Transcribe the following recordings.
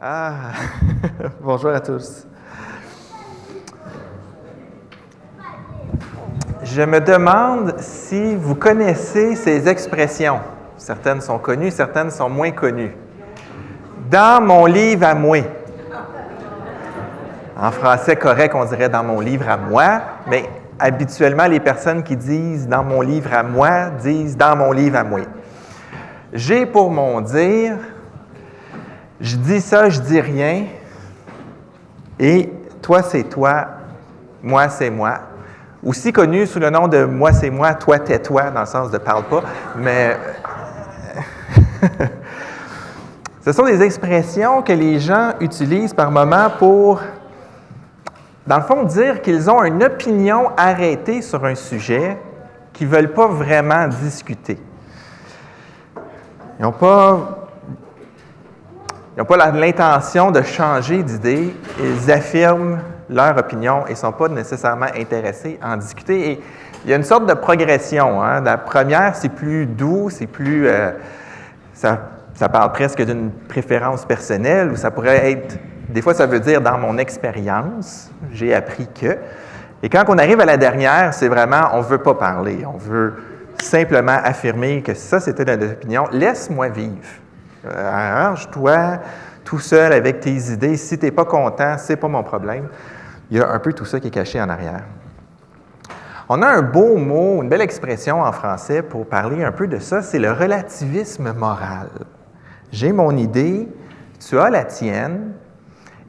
Ah, bonjour à tous. Je me demande si vous connaissez ces expressions. Certaines sont connues, certaines sont moins connues. Dans mon livre à moi. En français correct, on dirait dans mon livre à moi, mais habituellement, les personnes qui disent dans mon livre à moi disent dans mon livre à moi. J'ai pour mon dire, je dis ça, je dis rien, et toi c'est toi, moi c'est moi. Aussi connu sous le nom de moi c'est moi, toi tais-toi, dans le sens de parle pas, mais ce sont des expressions que les gens utilisent par moment pour, dans le fond, dire qu'ils ont une opinion arrêtée sur un sujet qu'ils ne veulent pas vraiment discuter. Ils n'ont pas l'intention de changer d'idée. Ils affirment leur opinion et ne sont pas nécessairement intéressés à en discuter. Et il y a une sorte de progression. Hein. La première, c'est plus doux, c'est plus... ça parle presque d'une préférence personnelle, ou ça pourrait être... Des fois, ça veut dire dans mon expérience, j'ai appris que... Et quand on arrive à la dernière, c'est vraiment, on ne veut pas parler. On veut simplement affirmer que ça, c'était notre opinion. Laisse-moi vivre. Arrange-toi tout seul avec tes idées. Si tu n'es pas content, ce n'est pas mon problème. Il y a un peu tout ça qui est caché en arrière. On a un beau mot, une belle expression en français pour parler un peu de ça, c'est le relativisme moral. J'ai mon idée, tu as la tienne,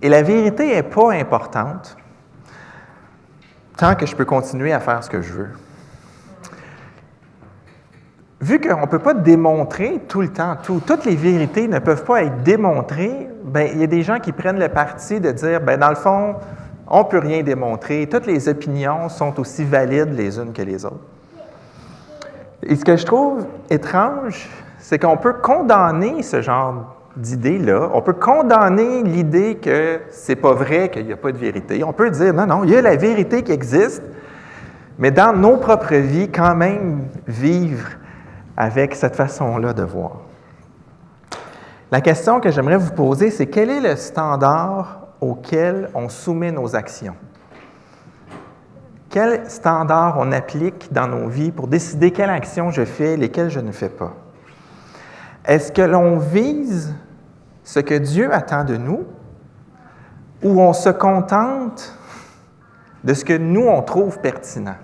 et la vérité n'est pas importante tant que je peux continuer à faire ce que je veux. Vu qu'on ne peut pas démontrer tout le temps, toutes les vérités ne peuvent pas être démontrées, bien, il y a des gens qui prennent le parti de dire, bien, dans le fond, on ne peut rien démontrer, toutes les opinions sont aussi valides les unes que les autres. Et ce que je trouve étrange, c'est qu'on peut condamner ce genre d'idée-là, on peut condamner l'idée que c'est pas vrai, qu'il n'y a pas de vérité. On peut dire, non, il y a la vérité qui existe, mais dans nos propres vies, quand même vivre avec cette façon-là de voir. La question que j'aimerais vous poser, c'est quel est le standard auquel on soumet nos actions? Quel standard on applique dans nos vies pour décider quelle action je fais et lesquelles je ne fais pas? Est-ce que l'on vise ce que Dieu attend de nous ou on se contente de ce que nous, on trouve pertinent?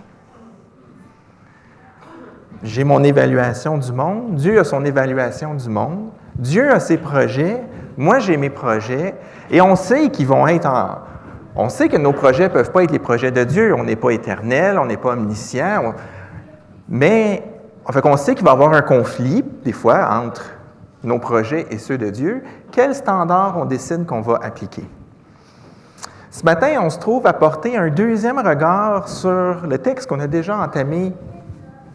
J'ai mon évaluation du monde, Dieu a son évaluation du monde, Dieu a ses projets, moi j'ai mes projets, et on sait qu'ils vont être on sait que nos projets ne peuvent pas être les projets de Dieu, on n'est pas éternel, on n'est pas omniscient, mais on sait qu'il va y avoir un conflit, des fois, entre nos projets et ceux de Dieu. Quel standard on décide qu'on va appliquer? Ce matin, on se trouve à porter un deuxième regard sur le texte qu'on a déjà entamé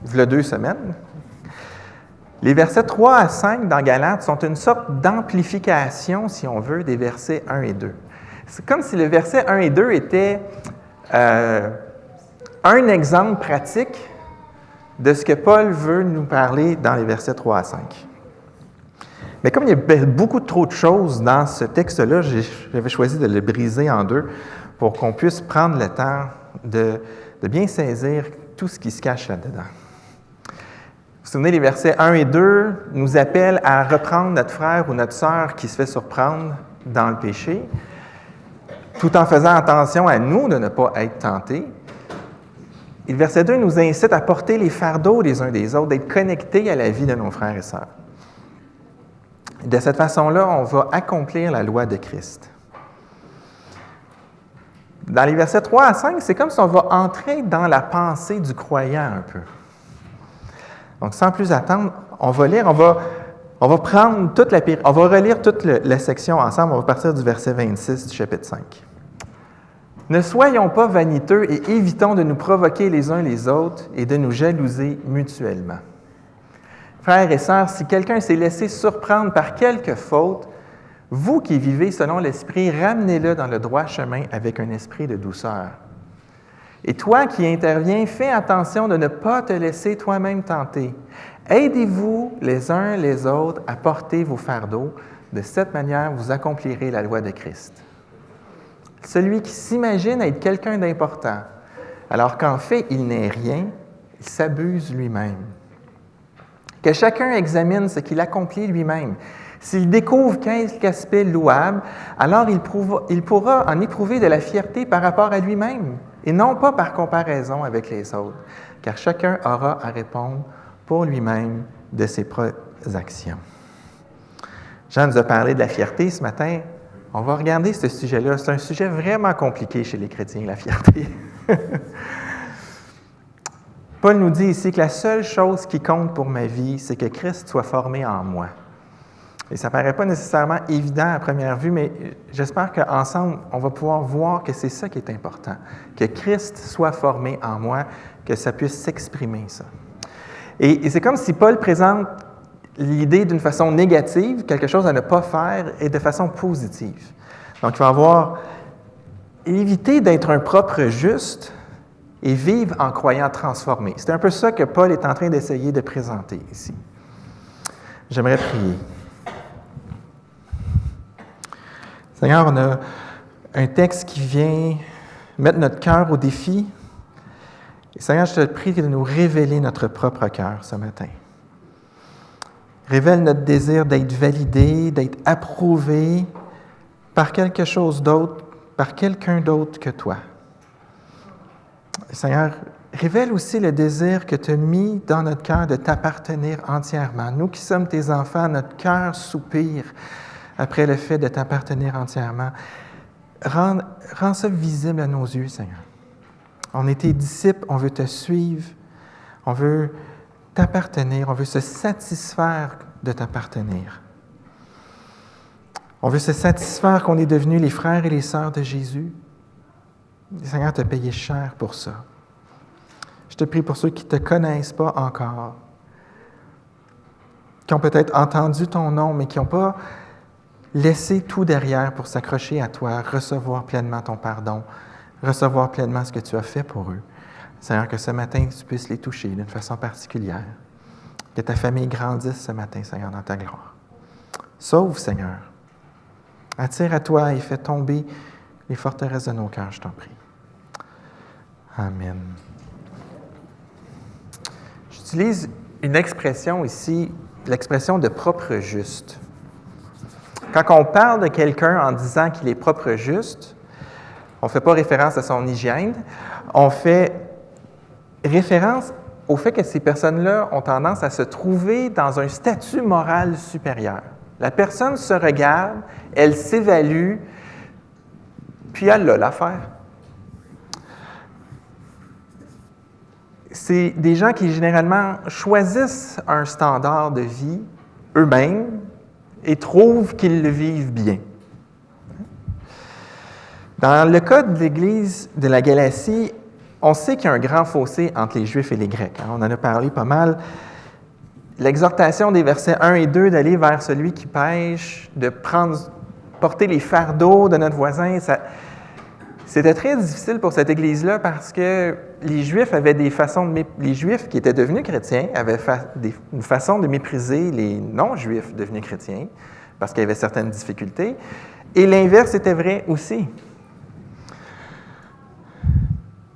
il y a 2 semaines. Les versets 3 à 5 dans Galates sont une sorte d'amplification, si on veut, des versets 1 et 2. C'est comme si le verset 1 et 2 étaient un exemple pratique de ce que Paul veut nous parler dans les versets 3 à 5. Mais comme il y a beaucoup trop de choses dans ce texte-là, j'avais choisi de le briser en 2 pour qu'on puisse prendre le temps de bien saisir tout ce qui se cache là-dedans. Vous vous souvenez, les versets 1 et 2 nous appellent à reprendre notre frère ou notre sœur qui se fait surprendre dans le péché, tout en faisant attention à nous de ne pas être tentés. Et le verset 2 nous incite à porter les fardeaux les uns des autres, d'être connectés à la vie de nos frères et sœurs. De cette façon-là, on va accomplir la loi de Christ. Dans les versets 3 à 5, c'est comme si on va entrer dans la pensée du croyant un peu. Donc, sans plus attendre, on va lire, on va prendre on va relire toute la section ensemble, on va partir du verset 26 du chapitre 5. « Ne soyons pas vaniteux et évitons de nous provoquer les uns les autres et de nous jalouser mutuellement. Frères et sœurs, si quelqu'un s'est laissé surprendre par quelque faute, vous qui vivez selon l'Esprit, ramenez-le dans le droit chemin avec un esprit de douceur. Et toi qui interviens, fais attention de ne pas te laisser toi-même tenter. Aidez-vous les uns les autres à porter vos fardeaux, De cette manière, vous accomplirez la loi de Christ. Celui qui s'imagine être quelqu'un d'important, alors qu'en fait, il n'est rien, il s'abuse lui-même. Que chacun examine ce qu'il accomplit lui-même. S'il découvre quelque aspect louable, alors il pourra en éprouver de la fierté par rapport à lui-même, et non pas par comparaison avec les autres, car chacun aura à répondre pour lui-même de ses propres actions. Jean nous a parlé de la fierté ce matin. On va regarder ce sujet-là. C'est un sujet vraiment compliqué chez les chrétiens, la fierté. Paul nous dit ici que la seule chose qui compte pour ma vie, c'est que Christ soit formé en moi. Et ça ne paraît pas nécessairement évident à première vue, mais j'espère qu'ensemble, on va pouvoir voir que c'est ça qui est important. Que Christ soit formé en moi, que ça puisse s'exprimer, ça. Et c'est comme si Paul présente l'idée d'une façon négative, quelque chose à ne pas faire, et de façon positive. Donc, il va avoir éviter d'être un propre juste et vivre en croyant transformé. C'est un peu ça que Paul est en train d'essayer de présenter ici. J'aimerais prier. Seigneur, on a un texte qui vient mettre notre cœur au défi. Et Seigneur, je te prie de nous révéler notre propre cœur ce matin. Révèle notre désir d'être validé, d'être approuvé par quelque chose d'autre, par quelqu'un d'autre que toi. Seigneur, révèle aussi le désir que tu as mis dans notre cœur de t'appartenir entièrement. Nous qui sommes tes enfants, notre cœur soupire après le fait de t'appartenir entièrement. Rends ça visible à nos yeux, Seigneur. On est tes disciples, on veut te suivre, on veut t'appartenir, on veut se satisfaire de t'appartenir. On veut se satisfaire qu'on est devenus les frères et les sœurs de Jésus. Le Seigneur t'a payé cher pour ça. Je te prie pour ceux qui ne te connaissent pas encore, qui ont peut-être entendu ton nom, mais qui n'ont pas laissé tout derrière pour s'accrocher à toi, recevoir pleinement ton pardon, recevoir pleinement ce que tu as fait pour eux. Seigneur, que ce matin, tu puisses les toucher d'une façon particulière. Que ta famille grandisse ce matin, Seigneur, dans ta gloire. Sauve, Seigneur. Attire à toi et fais tomber les forteresses de nos cœurs, je t'en prie. Amen. J'utilise une expression ici, l'expression de propre juste. Quand on parle de quelqu'un en disant qu'il est propre juste, on ne fait pas référence à son hygiène, on fait référence au fait que ces personnes-là ont tendance à se trouver dans un statut moral supérieur. La personne se regarde, elle s'évalue, puis elle a l'affaire. C'est des gens qui, généralement, choisissent un standard de vie eux-mêmes et trouvent qu'ils le vivent bien. Dans le cas de l'Église de la Galatie, on sait qu'il y a un grand fossé entre les Juifs et les Grecs. On en a parlé pas mal. L'exhortation des versets 1 et 2 d'aller vers celui qui pêche, de porter les fardeaux de notre voisin, c'était très difficile pour cette Église-là parce que les Juifs avaient les Juifs qui étaient devenus chrétiens avaient une façon de mépriser les non-Juifs devenus chrétiens parce qu'il y avait certaines difficultés. Et l'inverse était vrai aussi.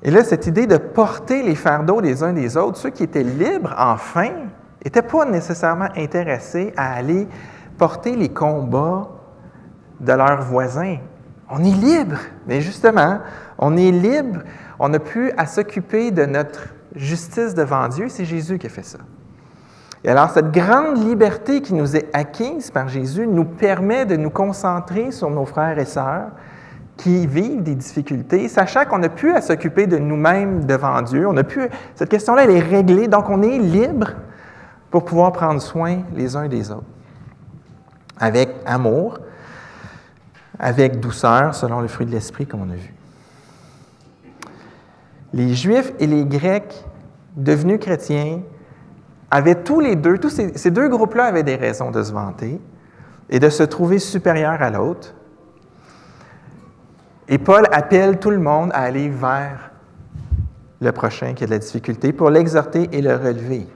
Et là, cette idée de porter les fardeaux les uns des autres, ceux qui étaient libres, enfin, n'étaient pas nécessairement intéressés à aller porter les combats de leurs voisins. On est libre, mais justement, on est libre, on n'a plus à s'occuper de notre justice devant Dieu, c'est Jésus qui a fait ça. Et alors, cette grande liberté qui nous est acquise par Jésus nous permet de nous concentrer sur nos frères et sœurs qui vivent des difficultés, sachant qu'on n'a plus à s'occuper de nous-mêmes devant Dieu. Cette question-là, elle est réglée, donc on est libre pour pouvoir prendre soin les uns des autres. Avec amour, avec douceur, selon le fruit de l'Esprit, comme on a vu. Les Juifs et les Grecs devenus chrétiens avaient tous ces deux groupes-là avaient des raisons de se vanter et de se trouver supérieurs à l'autre. Et Paul appelle tout le monde à aller vers le prochain qui a de la difficulté pour l'exhorter et le relever.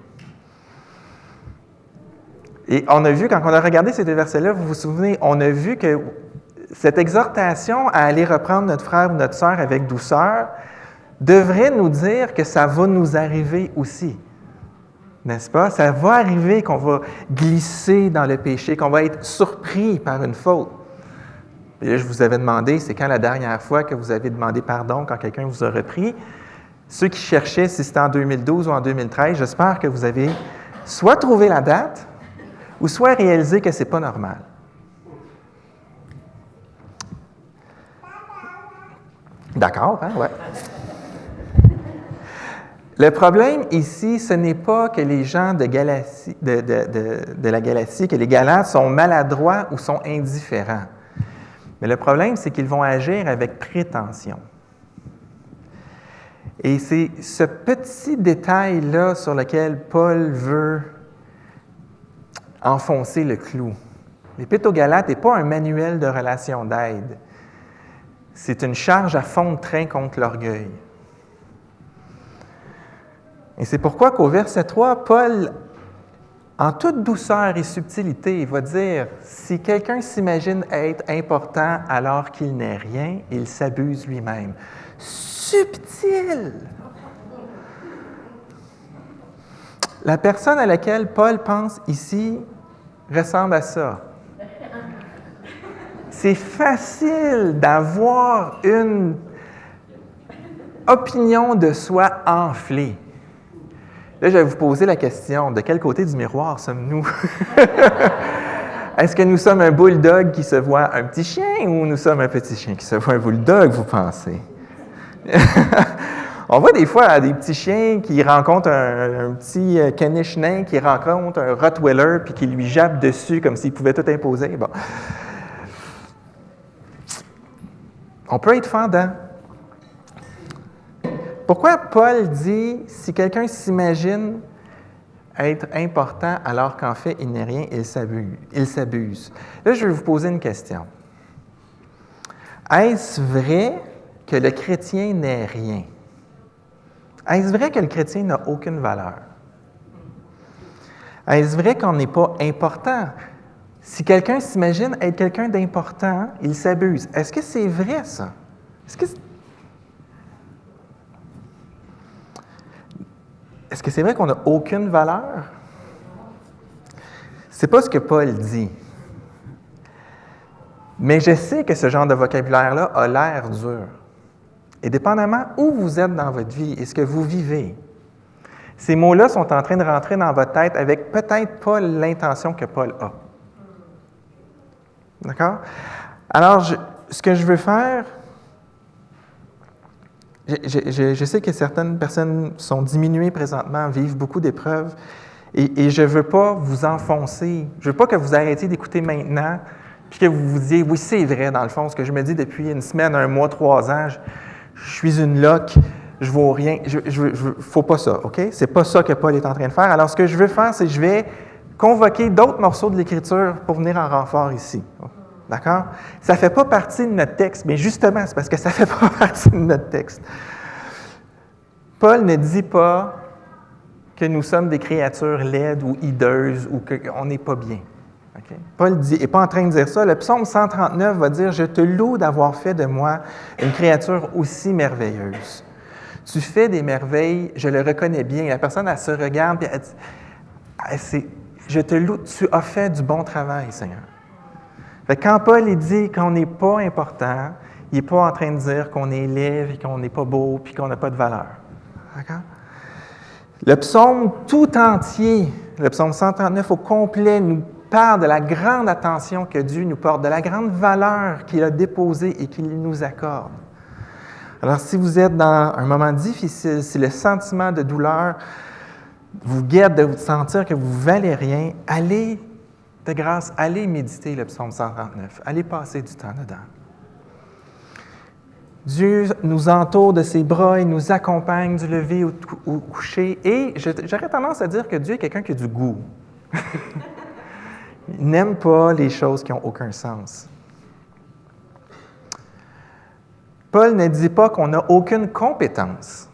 Et on a vu, quand on a regardé ces deux versets-là, vous vous souvenez, on a vu que cette exhortation à aller reprendre notre frère ou notre sœur avec douceur devrait nous dire que ça va nous arriver aussi. N'est-ce pas? Ça va arriver qu'on va glisser dans le péché, qu'on va être surpris par une faute. Et là, je vous avais demandé, c'est quand la dernière fois que vous avez demandé pardon quand quelqu'un vous a repris? Ceux qui cherchaient si c'était en 2012 ou en 2013, j'espère que vous avez soit trouvé la date ou soit réalisé que ce n'est pas normal. D'accord, hein? Ouais. Le problème ici, ce n'est pas que les gens de la Galatie, que les Galates sont maladroits ou sont indifférents. Mais le problème, c'est qu'ils vont agir avec prétention. Et c'est ce petit détail-là sur lequel Paul veut enfoncer le clou. L'Épître aux Galates n'est pas un manuel de relation d'aide. C'est une charge à fond de train contre l'orgueil. Et c'est pourquoi qu'au verset 3, Paul, en toute douceur et subtilité, il va dire « Si quelqu'un s'imagine être important alors qu'il n'est rien, il s'abuse lui-même. » Subtil! La personne à laquelle Paul pense ici ressemble à ça. C'est facile d'avoir une opinion de soi enflée. Là, je vais vous poser la question, de quel côté du miroir sommes-nous? Est-ce que nous sommes un bulldog qui se voit un petit chien ou nous sommes un petit chien qui se voit un bulldog, vous pensez? On voit des fois des petits chiens qui rencontrent un petit caniche nain qui rencontre un Rottweiler puis qui lui jappe dessus comme s'il pouvait tout imposer. Bon. On peut être fendant. Pourquoi Paul dit « Si quelqu'un s'imagine être important alors qu'en fait il n'est rien, il s'abuse. » Là, je vais vous poser une question. Est-ce vrai que le chrétien n'est rien? Est-ce vrai que le chrétien n'a aucune valeur? Est-ce vrai qu'on n'est pas important? Si quelqu'un s'imagine être quelqu'un d'important, il s'abuse. Est-ce que c'est vrai, ça? Est-ce que c'est vrai qu'on n'a aucune valeur? C'est pas ce que Paul dit. Mais je sais que ce genre de vocabulaire-là a l'air dur. Et dépendamment où vous êtes dans votre vie et ce que vous vivez, ces mots-là sont en train de rentrer dans votre tête avec peut-être pas l'intention que Paul a. D'accord? Alors, ce que je veux faire, je sais que certaines personnes sont diminuées présentement, vivent beaucoup d'épreuves, et je ne veux pas vous enfoncer. Je ne veux pas que vous arrêtiez d'écouter maintenant, puis que vous vous disiez, oui, c'est vrai, dans le fond, ce que je me dis depuis une semaine, un mois, 3 ans, je suis une loque, je ne vaux rien. Faut pas ça, OK? C'est pas ça que Paul est en train de faire. Alors, ce que je veux faire, c'est que je vais convoquer d'autres morceaux de l'Écriture pour venir en renfort ici. D'accord? Ça ne fait pas partie de notre texte, mais justement, c'est parce que ça ne fait pas partie de notre texte. Paul ne dit pas que nous sommes des créatures laides ou hideuses ou qu'on n'est pas bien. Okay? Paul n'est pas en train de dire ça. Le psaume 139 va dire « Je te loue d'avoir fait de moi une créature aussi merveilleuse. » Tu fais des merveilles, je le reconnais bien. La personne, elle se regarde et elle dit « Je te loue, tu as fait du bon travail, Seigneur. » Fait que quand Paul il dit qu'on n'est pas important, il n'est pas en train de dire qu'on est laid, et qu'on n'est pas beau, puis qu'on n'a pas de valeur. D'accord? Le psaume tout entier, le psaume 139 au complet, nous parle de la grande attention que Dieu nous porte, de la grande valeur qu'il a déposée et qu'il nous accorde. Alors, si vous êtes dans un moment difficile, si le sentiment de douleur vous guette de vous sentir que vous ne valez rien, allez de grâce, allez méditer le psaume 139. Allez passer du temps dedans. Dieu nous entoure de ses bras, il nous accompagne du lever au coucher. Et j'aurais tendance à dire que Dieu est quelqu'un qui a du goût. Il n'aime pas les choses qui n'ont aucun sens. Paul ne dit pas qu'on n'a aucune compétence.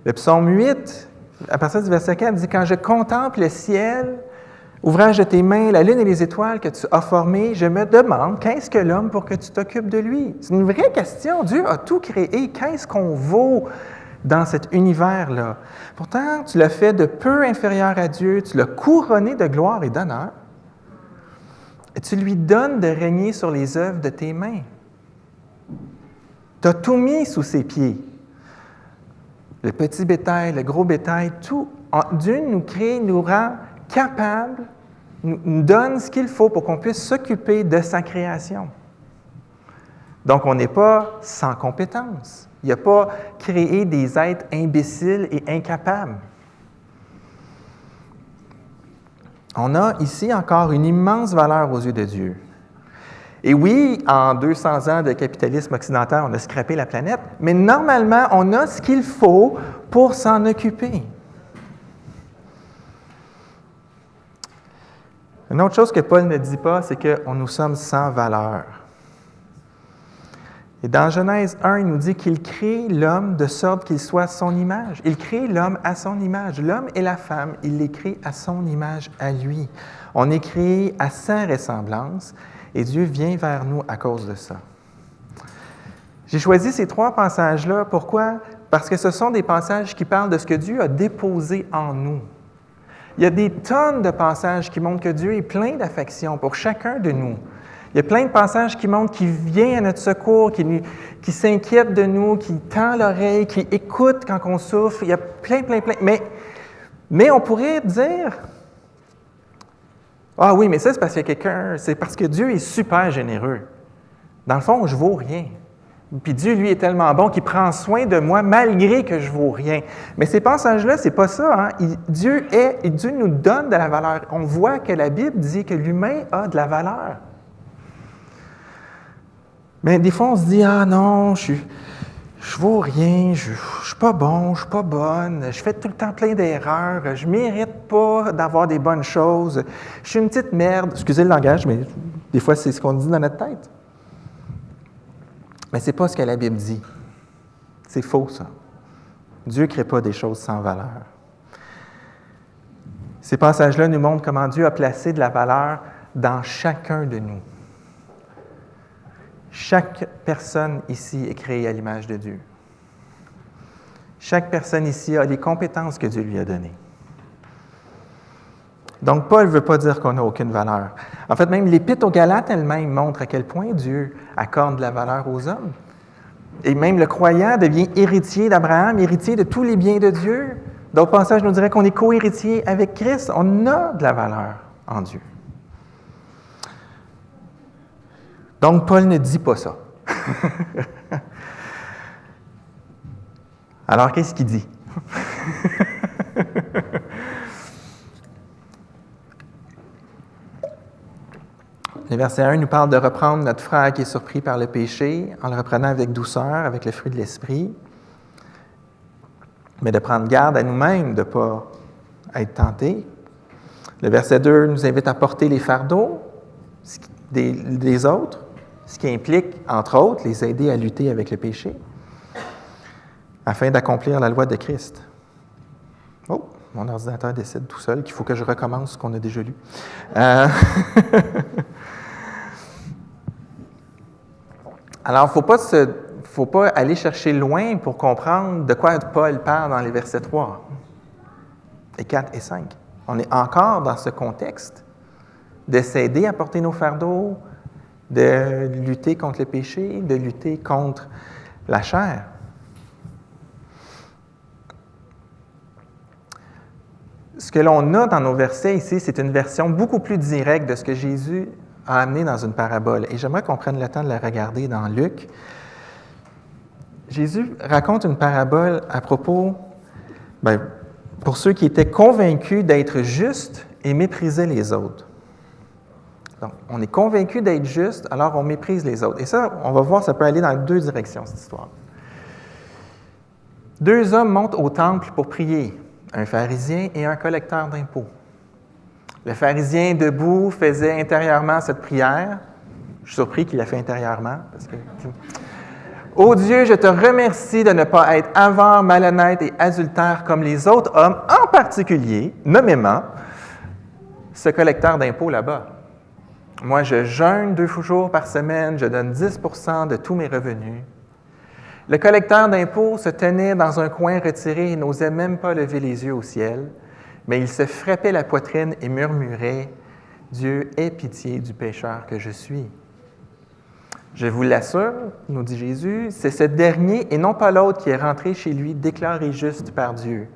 Le psaume 8, à partir du verset 4, dit « Quand je contemple le ciel, Ouvrage de tes mains, la lune et les étoiles que tu as formées, je me demande, qu'est-ce que l'homme pour que tu t'occupes de lui? C'est une vraie question. Dieu a tout créé. Qu'est-ce qu'on vaut dans cet univers-là? Pourtant, tu l'as fait de peu inférieur à Dieu, tu l'as couronné de gloire et d'honneur, et tu lui donnes de régner sur les œuvres de tes mains. Tu as tout mis sous ses pieds. Le petit bétail, le gros bétail, tout. Dieu nous crée, nous rend capables, nous donne ce qu'il faut pour qu'on puisse s'occuper de sa création. Donc, on n'est pas sans compétence. Il n'a pas créé des êtres imbéciles et incapables. On a ici encore une immense valeur aux yeux de Dieu. Et oui, en 200 ans de capitalisme occidental, on a scrappé la planète, mais normalement, on a ce qu'il faut pour s'en occuper. Une autre chose que Paul ne dit pas, c'est que nous sommes sans valeur. Et dans Genèse 1, il nous dit qu'il crée l'homme de sorte qu'il soit à son image. Il crée l'homme à son image. L'homme et la femme, il les crée à son image, à lui. On est créé à sa ressemblance et Dieu vient vers nous à cause de ça. J'ai choisi ces 3 passages-là. Pourquoi? Parce que ce sont des passages qui parlent de ce que Dieu a déposé en nous. Il y a des tonnes de passages qui montrent que Dieu est plein d'affection pour chacun de nous. Il y a plein de passages qui montrent qu'il vient à notre secours, qui s'inquiète de nous, qui tend l'oreille, qui écoute quand on souffre. Il y a plein. Mais on pourrait dire, ah oui, mais ça, c'est parce qu'il y a quelqu'un, c'est parce que Dieu est super généreux. Dans le fond, je ne vaux rien. Puis Dieu, lui, est tellement bon qu'il prend soin de moi malgré que je ne vaux rien. Mais ces passages-là, ce n'est pas ça. Hein? Dieu nous donne de la valeur. On voit que la Bible dit que l'humain a de la valeur. Mais des fois, on se dit, ah non, je vaux rien, je ne suis pas bon, je ne suis pas bonne, je fais tout le temps plein d'erreurs, je ne mérite pas d'avoir des bonnes choses, je suis une petite merde. Excusez le langage, mais des fois, c'est ce qu'on dit dans notre tête. Mais ce n'est pas ce que la Bible dit. C'est faux, ça. Dieu ne crée pas des choses sans valeur. Ces passages-là nous montrent comment Dieu a placé de la valeur dans chacun de nous. Chaque personne ici est créée à l'image de Dieu. Chaque personne ici a les compétences que Dieu lui a données. Donc, Paul ne veut pas dire qu'on n'a aucune valeur. En fait, même l'Épître aux Galates elle-même montre à quel point Dieu accorde de la valeur aux hommes. Et même le croyant devient héritier d'Abraham, héritier de tous les biens de Dieu. D'autres passages nous diraient qu'on est co-héritier avec Christ. On a de la valeur en Dieu. Donc, Paul ne dit pas ça. Alors, qu'est-ce qu'il dit? Le verset 1 nous parle de reprendre notre frère qui est surpris par le péché, en le reprenant avec douceur, avec le fruit de l'esprit, mais de prendre garde à nous-mêmes, de ne pas être tentés. Le verset 2 nous invite à porter les fardeaux des autres, ce qui implique, entre autres, les aider à lutter avec le péché, afin d'accomplir la loi de Christ. Oh, mon ordinateur décide tout seul qu'il faut que je recommence ce qu'on a déjà lu. Alors, il ne faut pas aller chercher loin pour comprendre de quoi Paul parle dans les versets 3 et 4 et 5. On est encore dans ce contexte de s'aider à porter nos fardeaux, de lutter contre le péché, de lutter contre la chair. Ce que l'on a dans nos versets ici, c'est une version beaucoup plus directe de ce que Jésus a amené dans une parabole. Et j'aimerais qu'on prenne le temps de la regarder dans Luc. Jésus raconte une parabole à propos, pour ceux qui étaient convaincus d'être justes et méprisaient les autres. Donc, on est convaincu d'être juste, alors on méprise les autres. Et ça, on va voir, ça peut aller dans 2 directions, cette histoire. 2 hommes montent au temple pour prier, un pharisien et un collecteur d'impôts. Le pharisien, debout, faisait intérieurement cette prière. Je suis surpris qu'il l'a fait intérieurement, parce que... Ô Dieu, je te remercie de ne pas être avare, malhonnête et adultère comme les autres hommes, en particulier, nommément, ce collecteur d'impôts là-bas. Moi, je jeûne 2 jours par semaine, je donne 10 % de tous mes revenus. Le collecteur d'impôts se tenait dans un coin retiré et n'osait même pas lever les yeux au ciel, mais il se frappait la poitrine et murmurait « Dieu, aie pitié du pécheur que je suis. » Je vous l'assure, nous dit Jésus, c'est ce dernier et non pas l'autre qui est rentré chez lui déclaré juste par Dieu.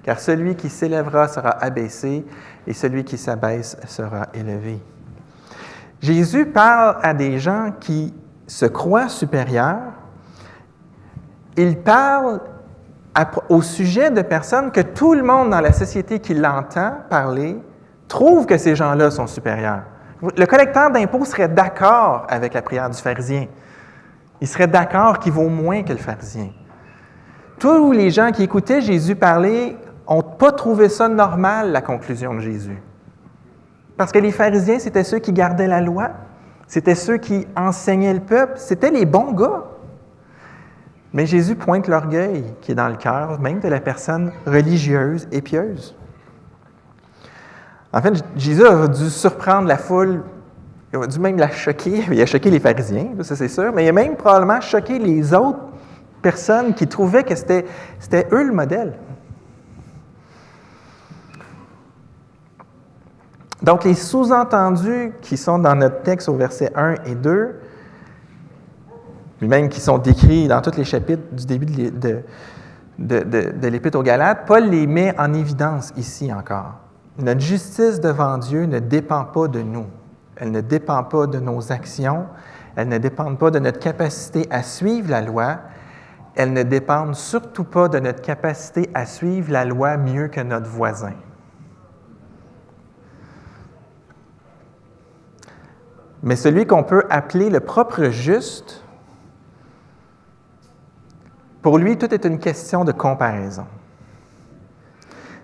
Car celui qui s'élèvera sera abaissé et celui qui s'abaisse sera élevé. Jésus parle à des gens qui se croient supérieurs. Il parle au sujet de personnes que tout le monde dans la société qui l'entend parler trouve que ces gens-là sont supérieurs. Le collecteur d'impôts serait d'accord avec la prière du pharisien. Il serait d'accord qu'il vaut moins que le pharisien. Tous les gens qui écoutaient Jésus parler n'ont pas trouvé ça normal, la conclusion de Jésus. Parce que les pharisiens, c'était ceux qui gardaient la loi, c'était ceux qui enseignaient le peuple, c'était les bons gars. Mais Jésus pointe l'orgueil qui est dans le cœur, même de la personne religieuse et pieuse. En fait, Jésus a dû surprendre la foule, il a dû même la choquer. Il a choqué les pharisiens, ça c'est sûr, mais il a même probablement choqué les autres personnes qui trouvaient que c'était eux le modèle. Donc, les sous-entendus qui sont dans notre texte au verset 1 et 2, même qui sont décrits dans tous les chapitres du début de l'Épître aux Galates, Paul les met en évidence ici encore. Notre justice devant Dieu ne dépend pas de nous. Elle ne dépend pas de nos actions. Elle ne dépend pas de notre capacité à suivre la loi. Elle ne dépend surtout pas de notre capacité à suivre la loi mieux que notre voisin. Mais celui qu'on peut appeler le propre juste, pour lui, tout est une question de comparaison.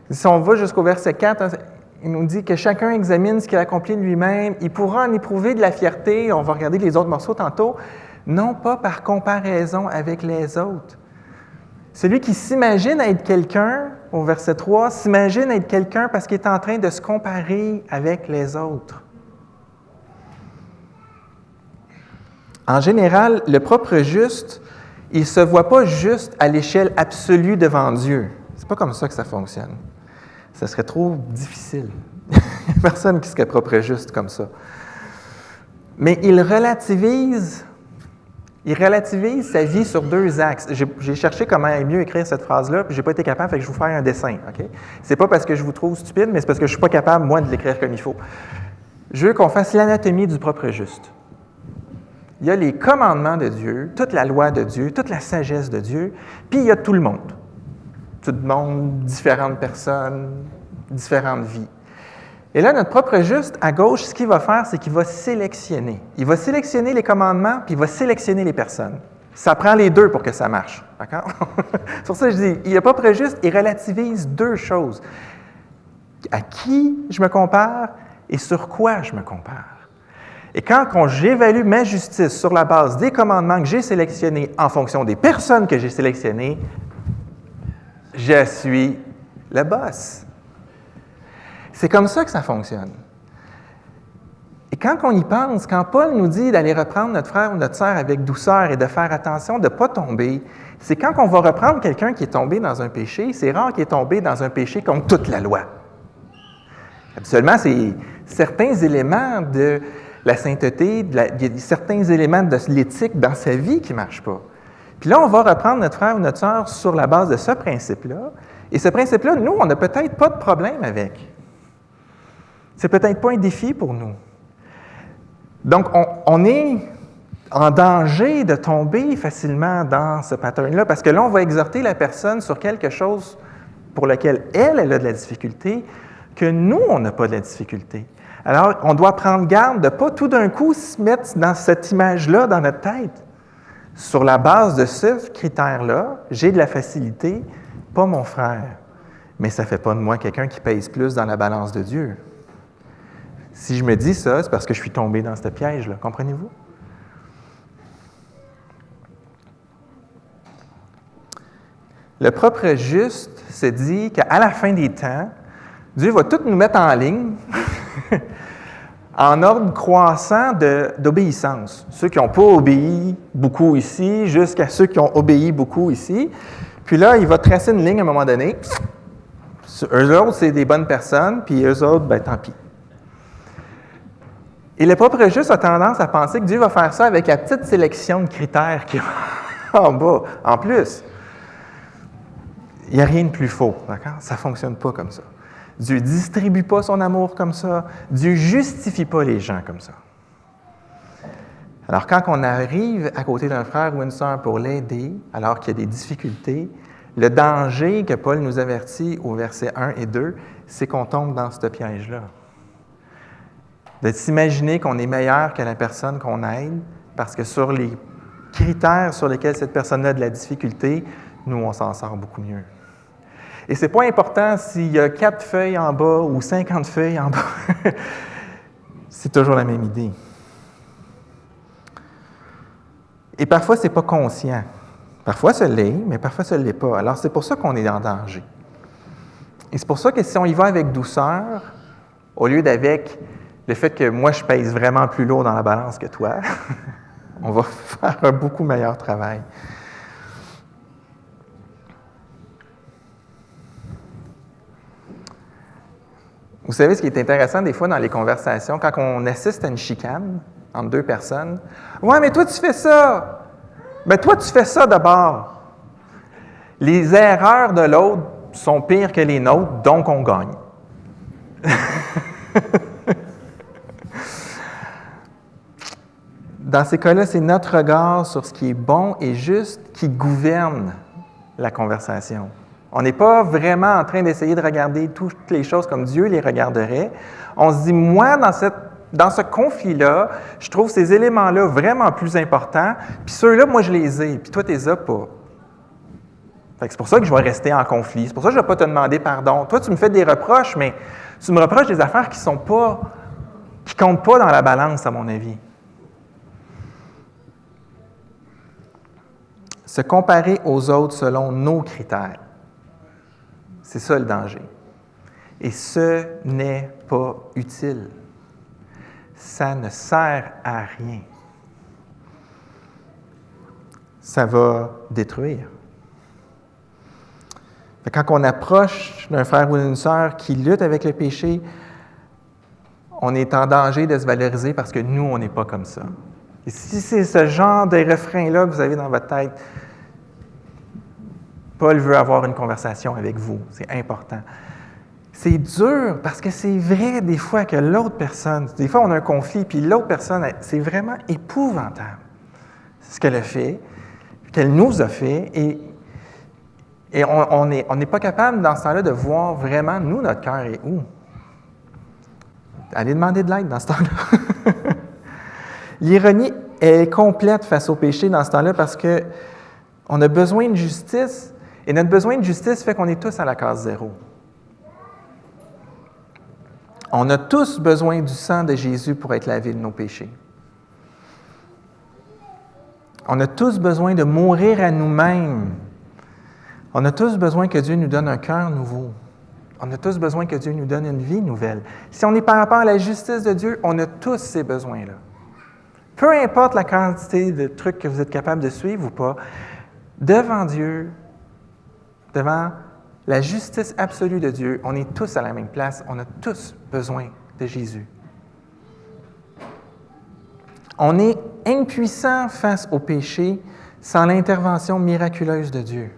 Si on va jusqu'au verset 4, il nous dit que chacun examine ce qu'il a accompli de lui-même. Il pourra en éprouver de la fierté, on va regarder les autres morceaux tantôt, non pas par comparaison avec les autres. Celui qui s'imagine être quelqu'un, au verset 3, s'imagine être quelqu'un parce qu'il est en train de se comparer avec les autres. En général, le propre juste, il ne se voit pas juste à l'échelle absolue devant Dieu. C'est pas comme ça que ça fonctionne. Ça serait trop difficile. Il n'y a personne qui serait propre juste comme ça. Mais il relativise sa vie sur 2 axes. J'ai cherché comment mieux écrire cette phrase-là, puis je n'ai pas été capable, fait que je vais vous faire un dessin. Okay? C'est pas parce que je vous trouve stupide, mais c'est parce que je ne suis pas capable, moi, de l'écrire comme il faut. Je veux qu'on fasse l'anatomie du propre juste. Il y a les commandements de Dieu, toute la loi de Dieu, toute la sagesse de Dieu, puis il y a tout le monde. Tout le monde, différentes personnes, différentes vies. Et là, notre propre juste, à gauche, ce qu'il va faire, c'est qu'il va sélectionner. Il va sélectionner les commandements, puis il va sélectionner les personnes. Ça prend les 2 pour que ça marche. D'accord? C'est pour ça que je dis, il n'y a pas propre juste, il relativise 2 choses. À qui je me compare et sur quoi je me compare. Et quand j'évalue ma justice sur la base des commandements que j'ai sélectionnés en fonction des personnes que j'ai sélectionnées, je suis le boss. C'est comme ça que ça fonctionne. Et quand on y pense, quand Paul nous dit d'aller reprendre notre frère ou notre sœur avec douceur et de faire attention de ne pas tomber, c'est quand on va reprendre quelqu'un qui est tombé dans un péché, c'est rare qu'il est tombé dans un péché contre toute la loi. Habituellement, c'est certains éléments de la sainteté, il y a certains éléments de l'éthique dans sa vie qui ne marchent pas. Puis là, on va reprendre notre frère ou notre sœur sur la base de ce principe-là. Et ce principe-là, nous, on n'a peut-être pas de problème avec. C'est peut-être pas un défi pour nous. Donc, on est en danger de tomber facilement dans ce pattern-là, parce que là, on va exhorter la personne sur quelque chose pour lequel elle a de la difficulté, que nous, on n'a pas de la difficulté. Alors, on doit prendre garde de ne pas tout d'un coup se mettre dans cette image-là dans notre tête. Sur la base de ce critère-là, j'ai de la facilité, pas mon frère. Mais ça ne fait pas de moi quelqu'un qui pèse plus dans la balance de Dieu. Si je me dis ça, c'est parce que je suis tombé dans ce piège-là. Comprenez-vous? Le propre juste se dit qu'à la fin des temps, Dieu va tout nous mettre en ligne, en ordre croissant d'obéissance. Ceux qui n'ont pas obéi beaucoup ici, jusqu'à ceux qui ont obéi beaucoup ici. Puis là, il va tracer une ligne à un moment donné. Eux autres, c'est des bonnes personnes, puis eux autres, ben tant pis. Et le propre juste a tendance à penser que Dieu va faire ça avec la petite sélection de critères qui est en bas. En plus, il n'y a rien de plus faux, d'accord? Ça ne fonctionne pas comme ça. Dieu ne distribue pas son amour comme ça. Dieu ne justifie pas les gens comme ça. Alors, quand on arrive à côté d'un frère ou une sœur pour l'aider, alors qu'il y a des difficultés, le danger que Paul nous avertit au verset 1 et 2, c'est qu'on tombe dans ce piège-là. De s'imaginer qu'on est meilleur que la personne qu'on aide, parce que sur les critères sur lesquels cette personne a de la difficulté, nous, on s'en sort beaucoup mieux. Et ce n'est pas important s'il y a 4 feuilles en bas ou 50 feuilles en bas. C'est toujours la même idée. Et parfois, ce n'est pas conscient. Parfois, ça l'est, mais parfois, ça ne l'est pas. Alors, c'est pour ça qu'on est en danger. Et c'est pour ça que si on y va avec douceur, au lieu d'avec le fait que moi, je pèse vraiment plus lourd dans la balance que toi, on va faire un beaucoup meilleur travail. Vous savez, ce qui est intéressant des fois dans les conversations, quand on assiste à une chicane entre 2 personnes, « Ouais, mais toi, tu fais ça! » « Ben toi, tu fais ça d'abord. » Les erreurs de l'autre sont pires que les nôtres, donc on gagne. Dans ces cas-là, c'est notre regard sur ce qui est bon et juste qui gouverne la conversation. On n'est pas vraiment en train d'essayer de regarder toutes les choses comme Dieu les regarderait. On se dit, moi, dans ce conflit-là, je trouve ces éléments-là vraiment plus importants, puis ceux-là, moi, je les ai, puis toi, tu les as pas. C'est pour ça que je vais rester en conflit. C'est pour ça que je ne vais pas te demander pardon. Toi, tu me fais des reproches, mais tu me reproches des affaires qui ne comptent pas dans la balance, à mon avis. Se comparer aux autres selon nos critères. C'est ça le danger. Et ce n'est pas utile. Ça ne sert à rien. Ça va détruire. Quand on approche d'un frère ou d'une sœur qui lutte avec le péché, on est en danger de se valoriser parce que nous, on n'est pas comme ça. Et si c'est ce genre de refrain-là que vous avez dans votre tête, Paul veut avoir une conversation avec vous. C'est important. C'est dur parce que c'est vrai des fois que l'autre personne, des fois on a un conflit, puis l'autre personne, c'est vraiment épouvantable. C'est ce qu'elle a fait, qu'elle nous a fait, et on n'est pas capable dans ce temps-là de voir vraiment, nous, notre cœur est où. Allez demander de l'aide dans ce temps-là. L'ironie est complète face au péché dans ce temps-là parce qu'on a besoin de justice, et notre besoin de justice fait qu'on est tous à la case zéro. On a tous besoin du sang de Jésus pour être lavés de nos péchés. On a tous besoin de mourir à nous-mêmes. On a tous besoin que Dieu nous donne un cœur nouveau. On a tous besoin que Dieu nous donne une vie nouvelle. Si on est par rapport à la justice de Dieu, on a tous ces besoins-là. Peu importe la quantité de trucs que vous êtes capable de suivre ou pas, devant Dieu, devant la justice absolue de Dieu, on est tous à la même place, on a tous besoin de Jésus. On est impuissant face au péché sans l'intervention miraculeuse de Dieu.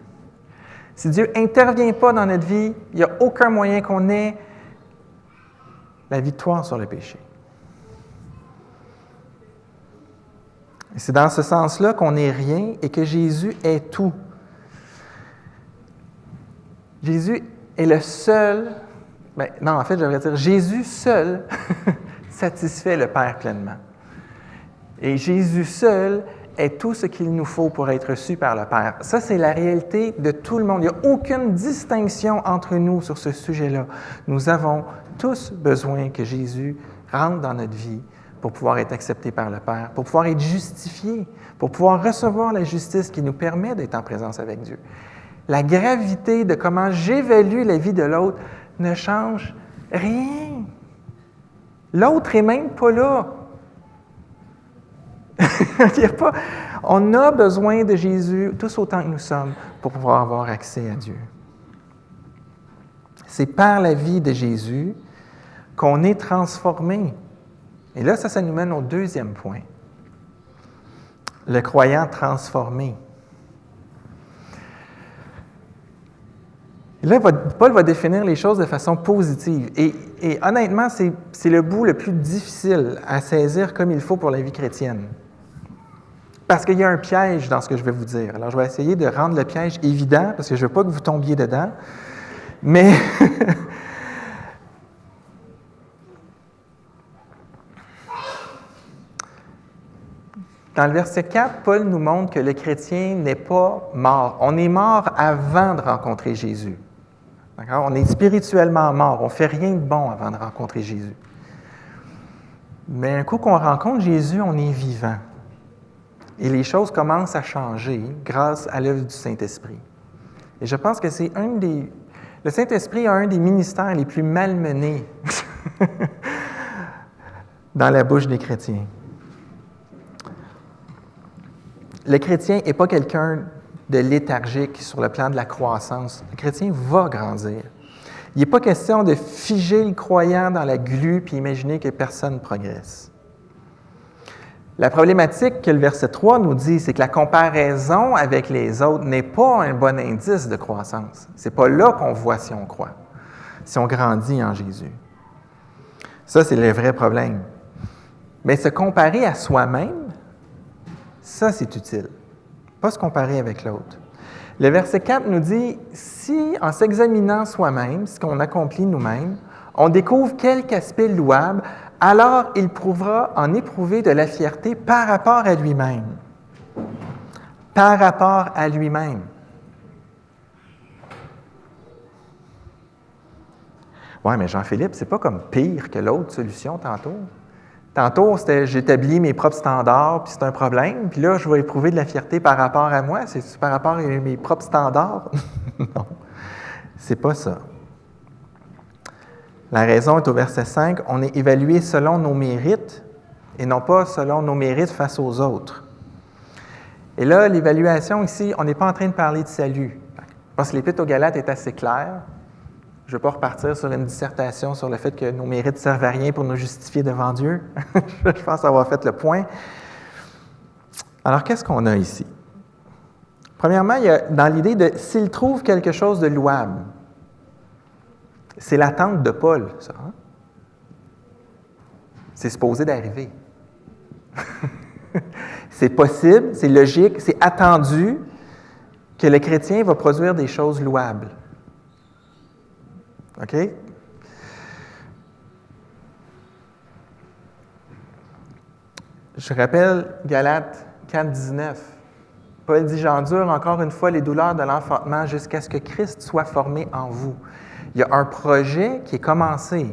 Si Dieu n'intervient pas dans notre vie, il n'y a aucun moyen qu'on ait la victoire sur le péché. Et c'est dans ce sens-là qu'on n'est rien et que Jésus est tout. Jésus est le seul, en fait, je devrais dire, Jésus seul satisfait le Père pleinement. Et Jésus seul est tout ce qu'il nous faut pour être reçu par le Père. Ça, c'est la réalité de tout le monde. Il n'y a aucune distinction entre nous sur ce sujet-là. Nous avons tous besoin que Jésus rentre dans notre vie pour pouvoir être accepté par le Père, pour pouvoir être justifié, pour pouvoir recevoir la justice qui nous permet d'être en présence avec Dieu. La gravité de comment j'évalue la vie de l'autre ne change rien. L'autre n'est même pas là. On a besoin de Jésus, tous autant que nous sommes, pour pouvoir avoir accès à Dieu. C'est par la vie de Jésus qu'on est transformé. Et là, ça nous mène au deuxième point. Le croyant transformé. Et là, Paul va définir les choses de façon positive. Et honnêtement, c'est le bout le plus difficile à saisir comme il faut pour la vie chrétienne. Parce qu'il y a un piège dans ce que je vais vous dire. Alors, je vais essayer de rendre le piège évident, parce que je ne veux pas que vous tombiez dedans. Mais dans le verset 4, Paul nous montre que le chrétien n'est pas mort. On est mort avant de rencontrer Jésus. D'accord? On est spirituellement mort. On ne fait rien de bon avant de rencontrer Jésus. Mais un coup qu'on rencontre Jésus, on est vivant. Et les choses commencent à changer grâce à l'œuvre du Saint-Esprit. Et je pense que c'est le Saint-Esprit a un des ministères les plus malmenés dans la bouche des chrétiens. Le chrétien n'est pas quelqu'un de léthargique sur le plan de la croissance. Le chrétien va grandir. Il n'est pas question de figer le croyant dans la glu puis imaginer que personne ne progresse. La problématique que le verset 3 nous dit, c'est que la comparaison avec les autres n'est pas un bon indice de croissance. Ce n'est pas là qu'on voit si on croit, si on grandit en Jésus. Ça, c'est le vrai problème. Mais se comparer à soi-même, ça, c'est utile. Pas se comparer avec l'autre. Le verset 4 nous dit, si en s'examinant soi-même, ce qu'on accomplit nous-mêmes, on découvre quelque aspect louable, alors il prouvera en éprouver de la fierté par rapport à lui-même. Par rapport à lui-même. Oui, mais Jean-Philippe, c'est pas comme pire que l'autre solution tantôt. Tantôt, c'était j'établis mes propres standards, puis c'est un problème. Puis là, je vais éprouver de la fierté par rapport à moi. C'est par rapport à mes propres standards? Non, c'est pas ça. La raison est au verset 5, on est évalué selon nos mérites et non pas selon nos mérites face aux autres. Et là, l'évaluation ici, on n'est pas en train de parler de salut. Parce que l'Épître aux Galates est assez clair. Je ne vais pas repartir sur une dissertation sur le fait que nos mérites ne servent à rien pour nous justifier devant Dieu. Je pense avoir fait le point. Alors, qu'est-ce qu'on a ici? Premièrement, il y a dans l'idée de « s'il trouve quelque chose de louable ». C'est l'attente de Paul, ça. Hein? C'est supposé d'arriver. C'est possible, c'est logique, c'est attendu que le chrétien va produire des choses louables. OK? Je rappelle Galates 4, 19. Paul dit « J'endure encore une fois les douleurs de l'enfantement jusqu'à ce que Christ soit formé en vous. » Il y a un projet qui est commencé.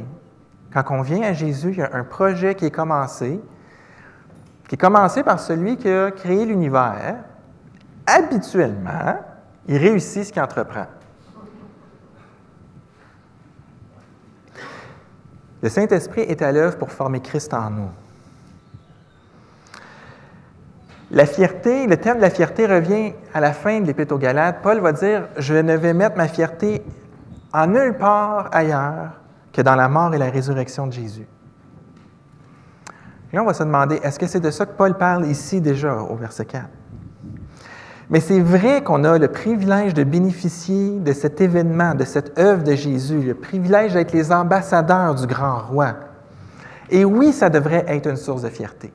Quand on vient à Jésus, il y a un projet qui est commencé par celui qui a créé l'univers. Habituellement, il réussit ce qu'il entreprend. Le Saint-Esprit est à l'œuvre pour former Christ en nous. La fierté, le thème de la fierté revient à la fin de l'Épître aux Galates. Paul va dire « Je ne vais mettre ma fierté en nulle part ailleurs que dans la mort et la résurrection de Jésus. » Et là, on va se demander, est-ce que c'est de ça que Paul parle ici déjà, au verset 4? Mais c'est vrai qu'on a le privilège de bénéficier de cet événement, de cette œuvre de Jésus, le privilège d'être les ambassadeurs du grand roi. Et oui, ça devrait être une source de fierté.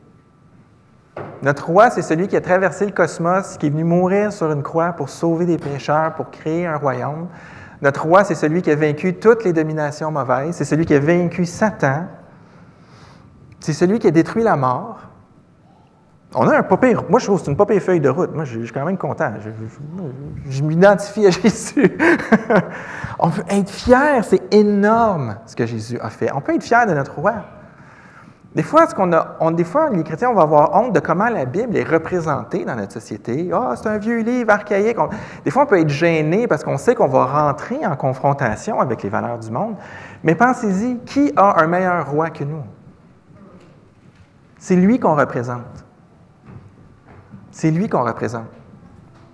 Notre roi, c'est celui qui a traversé le cosmos, qui est venu mourir sur une croix pour sauver des pécheurs, pour créer un royaume. Notre roi, c'est celui qui a vaincu toutes les dominations mauvaises. C'est celui qui a vaincu Satan. C'est celui qui a détruit la mort. On a un pas pire. Moi, je trouve que c'est une pas pire feuille de route. Moi, je suis quand même content. Je m'identifie à Jésus. On peut être fier. C'est énorme ce que Jésus a fait. On peut être fier de notre roi. Des fois, les chrétiens, on va avoir honte de comment la Bible est représentée dans notre société. « Ah, c'est un vieux livre archaïque. » Des fois, on peut être gêné parce qu'on sait qu'on va rentrer en confrontation avec les valeurs du monde. Mais pensez-y, qui a un meilleur roi que nous? C'est lui qu'on représente. C'est lui qu'on représente.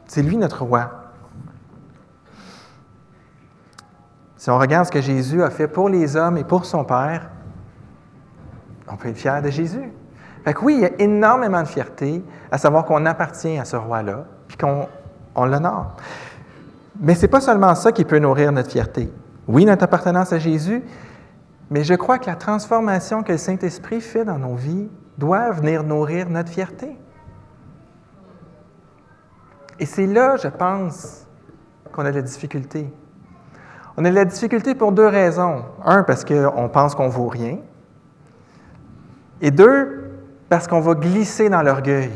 C'est lui notre roi. Si on regarde ce que Jésus a fait pour les hommes et pour son Père, on peut être fier de Jésus. Fait que oui, il y a énormément de fierté à savoir qu'on appartient à ce roi-là, puis qu'on l'honore. Mais ce n'est pas seulement ça qui peut nourrir notre fierté. Oui, notre appartenance à Jésus, mais je crois que la transformation que le Saint-Esprit fait dans nos vies doit venir nourrir notre fierté. Et c'est là, je pense, qu'on a de la difficulté. On a de la difficulté pour 2 raisons. 1, parce qu'on pense qu'on ne vaut rien. Et 2, parce qu'on va glisser dans l'orgueil.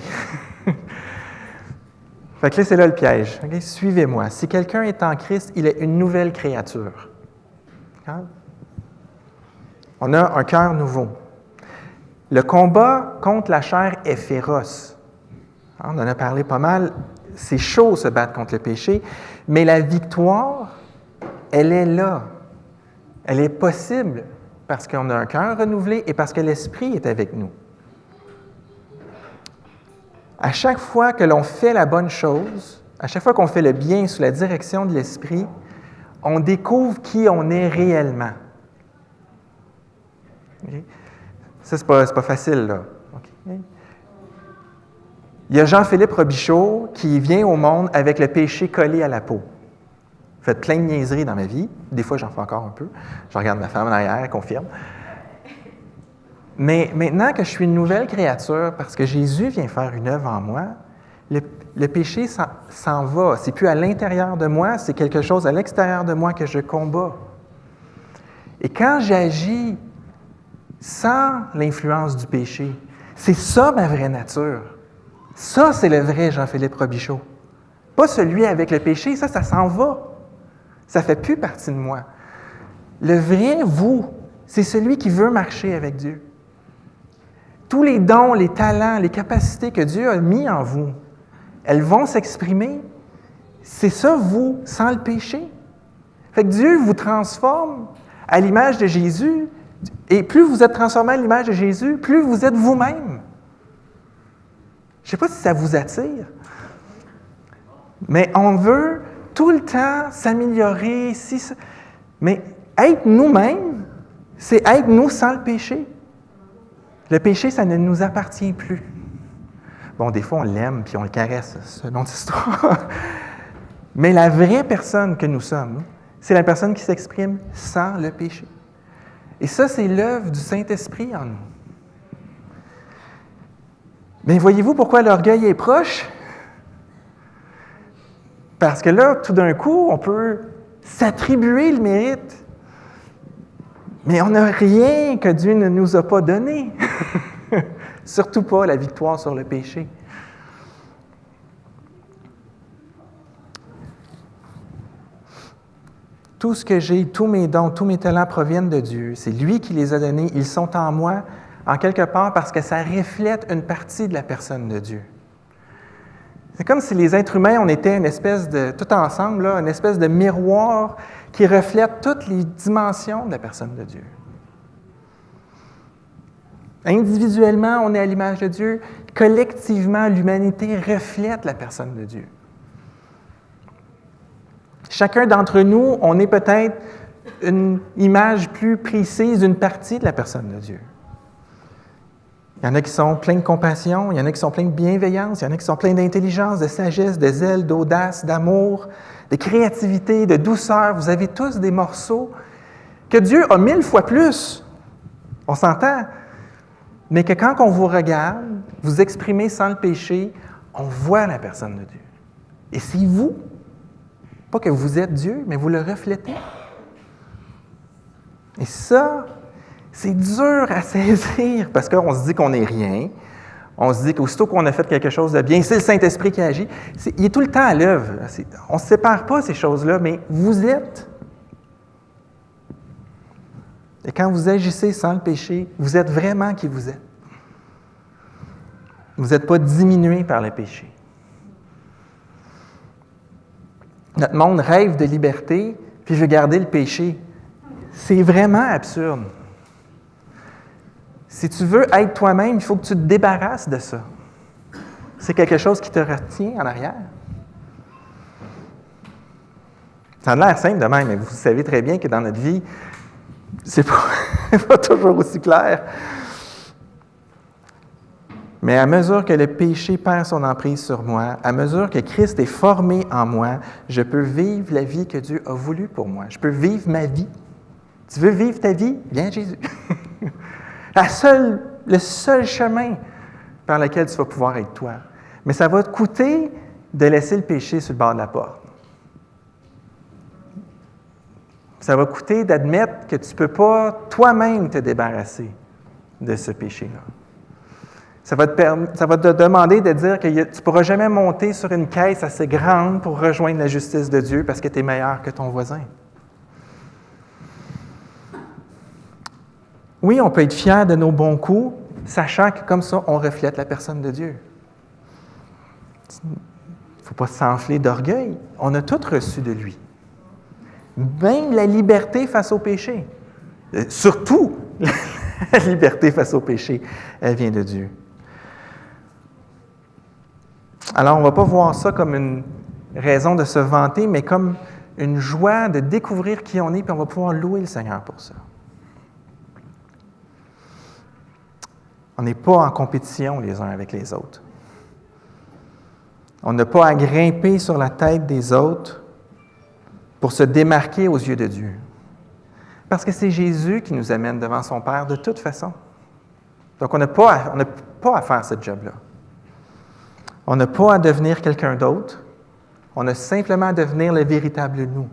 Fait que là, c'est là le piège. Okay? Suivez-moi. Si quelqu'un est en Christ, il est une nouvelle créature. Okay? On a un cœur nouveau. Le combat contre la chair est féroce. On en a parlé pas mal. C'est chaud se battre contre le péché, mais la victoire, elle est là. Elle est possible parce qu'on a un cœur renouvelé et parce que l'Esprit est avec nous. À chaque fois que l'on fait la bonne chose, à chaque fois qu'on fait le bien sous la direction de l'Esprit, on découvre qui on est réellement. Okay? Ça, c'est pas facile, là. Okay? Il y a Jean-Philippe Robichaud qui vient au monde avec le péché collé à la peau. J'ai fait plein de niaiseries dans ma vie. Des fois, j'en fais encore un peu. Je regarde ma femme en arrière, elle confirme. Mais maintenant que je suis une nouvelle créature, parce que Jésus vient faire une œuvre en moi, le péché s'en va. C'est plus à l'intérieur de moi, c'est quelque chose à l'extérieur de moi que je combats. Et quand j'agis sans l'influence du péché, c'est ça ma vraie nature. Ça, c'est le vrai Jean-Philippe Robichaud. Pas celui avec le péché, ça s'en va. Ça ne fait plus partie de moi. Le vrai vous, c'est celui qui veut marcher avec Dieu. Tous les dons, les talents, les capacités que Dieu a mis en vous, elles vont s'exprimer. C'est ça, vous, sans le péché. Fait que Dieu vous transforme à l'image de Jésus, et plus vous êtes transformé à l'image de Jésus, plus vous êtes vous-même. Je ne sais pas si ça vous attire, mais on veut tout le temps s'améliorer. Mais être nous-mêmes, c'est être nous sans le péché. Le péché, ça ne nous appartient plus. Bon, des fois, on l'aime puis on le caresse, c'est une autre histoire. Mais la vraie personne que nous sommes, c'est la personne qui s'exprime sans le péché. Et ça, c'est l'œuvre du Saint-Esprit en nous. Mais voyez-vous pourquoi l'orgueil est proche? Parce que là, tout d'un coup, on peut s'attribuer le mérite. Mais on n'a rien que Dieu ne nous a pas donné. Surtout pas la victoire sur le péché. Tout ce que j'ai, tous mes dons, tous mes talents proviennent de Dieu. C'est lui qui les a donnés. Ils sont en moi, en quelque part, parce que ça reflète une partie de la personne de Dieu. C'est comme si les êtres humains, on était une espèce de, tout ensemble, là, une espèce de miroir qui reflète toutes les dimensions de la personne de Dieu. Individuellement, on est à l'image de Dieu. Collectivement, l'humanité reflète la personne de Dieu. Chacun d'entre nous, on est peut-être une image plus précise d'une partie de la personne de Dieu. Il y en a qui sont pleins de compassion, il y en a qui sont pleins de bienveillance, il y en a qui sont pleins d'intelligence, de sagesse, de zèle, d'audace, d'amour, de créativité, de douceur. Vous avez tous des morceaux que Dieu a 1000 fois plus. On s'entend. Mais que quand on vous regarde, vous exprimez sans le péché, on voit la personne de Dieu. Et c'est vous. Pas que vous êtes Dieu, mais vous le reflétez. Et ça, c'est dur à saisir parce qu'on se dit qu'on n'est rien. On se dit qu'aussitôt qu'on a fait quelque chose de bien, c'est le Saint-Esprit qui agit. Il est tout le temps à l'œuvre. On ne se sépare pas ces choses-là, mais vous êtes. Et quand vous agissez sans le péché, vous êtes vraiment qui vous êtes. Vous n'êtes pas diminué par le péché. Notre monde rêve de liberté, puis veut garder le péché. C'est vraiment absurde. Si tu veux être toi-même, il faut que tu te débarrasses de ça. C'est quelque chose qui te retient en arrière. Ça a l'air simple de même, mais vous savez très bien que dans notre vie, c'est pas toujours aussi clair. Mais à mesure que le péché perd son emprise sur moi, à mesure que Christ est formé en moi, je peux vivre la vie que Dieu a voulu pour moi. Je peux vivre ma vie. Tu veux vivre ta vie? Viens à Jésus. Le seul chemin par lequel tu vas pouvoir être toi. Mais ça va te coûter de laisser le péché sur le bord de la porte. Ça va coûter d'admettre que tu ne peux pas toi-même te débarrasser de ce péché-là. Ça va te demander de dire que tu ne pourras jamais monter sur une caisse assez grande pour rejoindre la justice de Dieu parce que tu es meilleur que ton voisin. Oui, on peut être fier de nos bons coups, sachant que comme ça, on reflète la personne de Dieu. Il ne faut pas s'enfler d'orgueil. On a tout reçu de lui. Même la liberté face au péché. Surtout, la liberté face au péché, elle vient de Dieu. Alors, on ne va pas voir ça comme une raison de se vanter, mais comme une joie de découvrir qui on est, puis on va pouvoir louer le Seigneur pour ça. On n'est pas en compétition les uns avec les autres. On n'a pas à grimper sur la tête des autres pour se démarquer aux yeux de Dieu. Parce que c'est Jésus qui nous amène devant son Père de toute façon. Donc, on n'a pas à faire ce job-là. On n'a pas à devenir quelqu'un d'autre. On a simplement à devenir le véritable nous.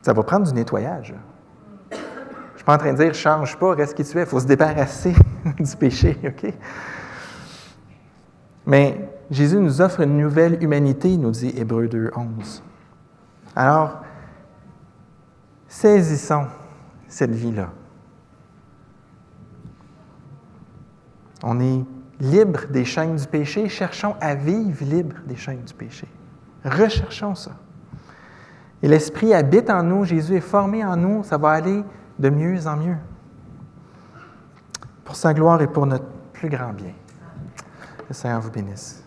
Ça va prendre du nettoyage. Je ne suis pas en train de dire « change pas, reste qui tu es ». Il faut se débarrasser du péché, OK? Mais Jésus nous offre une nouvelle humanité, nous dit Hébreux 2:11. Alors, saisissons cette vie-là. On est libre des chaînes du péché, cherchons à vivre libre des chaînes du péché. Recherchons ça. Et l'Esprit habite en nous, Jésus est formé en nous, ça va aller de mieux en mieux. Pour sa gloire et pour notre plus grand bien. Que le Seigneur vous bénisse.